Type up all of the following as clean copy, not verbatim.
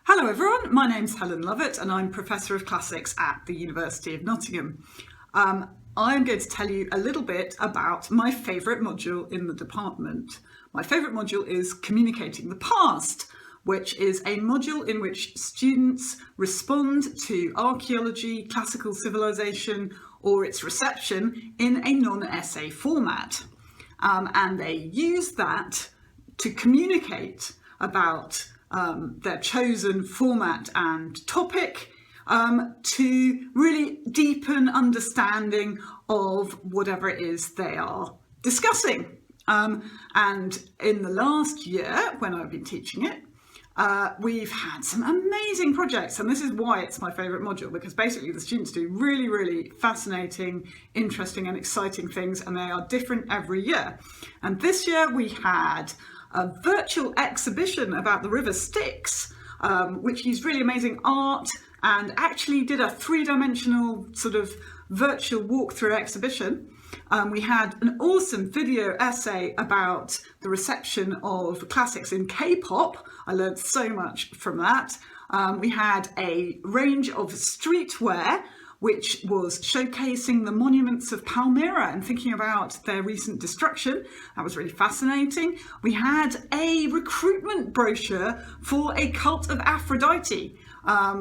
Hello everyone, my name's Helen Lovett and I'm Professor of Classics at the University of Nottingham. I'm going to tell you a little bit about my favourite module in the department. My favourite module is Communicating the Past, which is a module in which students respond to archaeology, classical civilization or its reception in a non-essay format. And they use that to communicate about their chosen format and topic to really deepen understanding of whatever it is they are discussing. And in the last year, when I've been teaching it, we've had some amazing projects, and this is why it's my favourite module, because basically the students do really fascinating, interesting and exciting things, and they are different every year. And this year we had a virtual exhibition about the River Styx, which used really amazing art and actually did a three-dimensional sort of virtual walkthrough exhibition. We had an awesome video essay about the reception of classics in K-pop. I learned so much from that. We had a range of streetwear which was showcasing the monuments of Palmyra and thinking about their recent destruction. That was really fascinating. We had a recruitment brochure for a cult of Aphrodite,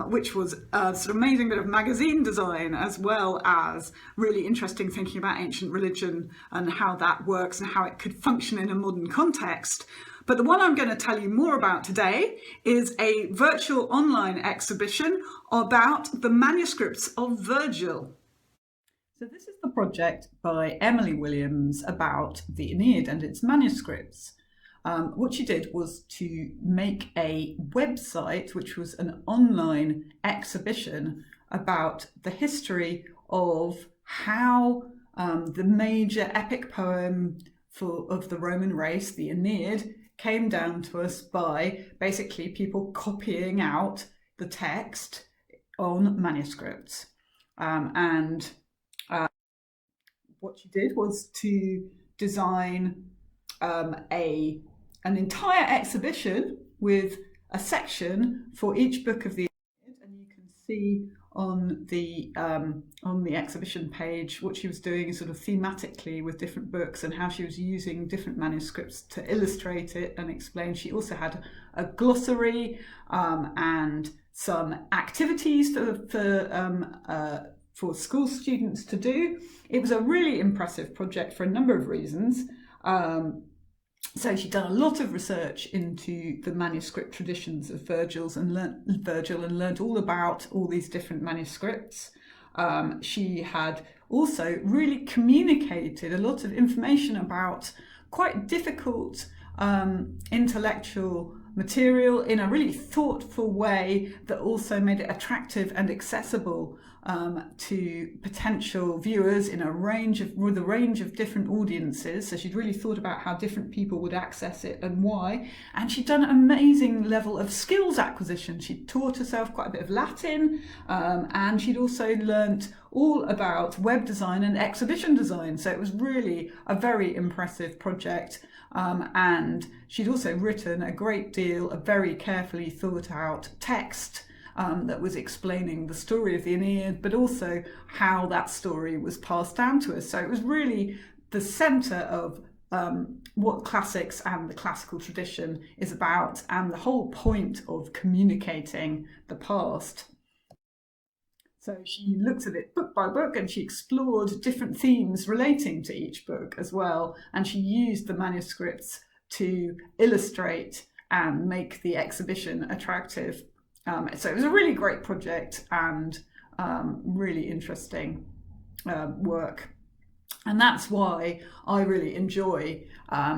which was a sort of amazing bit of magazine design, as well as really interesting thinking about ancient religion and how that works and how it could function in a modern context. But the one I'm going to tell you more about today is a virtual online exhibition about the manuscripts of Virgil. So this is the project by Emily Williams about the Aeneid and its manuscripts. What she did was to make a website, which was an online exhibition about the history of how the major epic poem of the Roman race, the Aeneid, came down to us by basically people copying out the text on manuscripts. And what she did was to design an entire exhibition with a section for each book of the Aeneid, and you can see on the exhibition page what she was doing sort of thematically with different books and how she was using different manuscripts to illustrate it and explain. She also had a glossary and some activities for school students to do. It was a really impressive project for a number of reasons. So she'd done a lot of research into the manuscript traditions of Virgil and learned all about all these different manuscripts. She had also really communicated a lot of information about quite difficult intellectual material in a really thoughtful way that also made it attractive and accessible to potential viewers with a range of different audiences. So she'd really thought about how different people would access it and why. And she'd done an amazing level of skills acquisition. She'd taught herself quite a bit of Latin, and she'd also learnt all about web design and exhibition design. So it was really a very impressive project. And she'd also written a great deal of very carefully thought out text that was explaining the story of the Aeneid, but also how that story was passed down to us. So it was really the centre of what classics and the classical tradition is about, and the whole point of communicating the past. So she looked at it book by book and she explored different themes relating to each book as well. And she used the manuscripts to illustrate and make the exhibition attractive. So it was a really great project and really interesting work. And that's why I really enjoy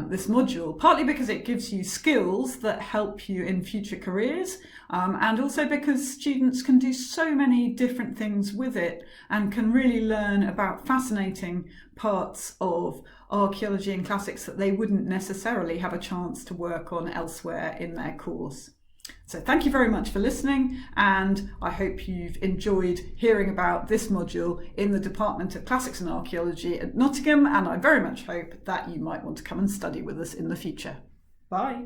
this module, partly because it gives you skills that help you in future careers, and also because students can do so many different things with it and can really learn about fascinating parts of archaeology and classics that they wouldn't necessarily have a chance to work on elsewhere in their course. So thank you very much for listening, and I hope you've enjoyed hearing about this module in the Department of Classics and Archaeology at Nottingham, and I very much hope that you might want to come and study with us in the future. Bye.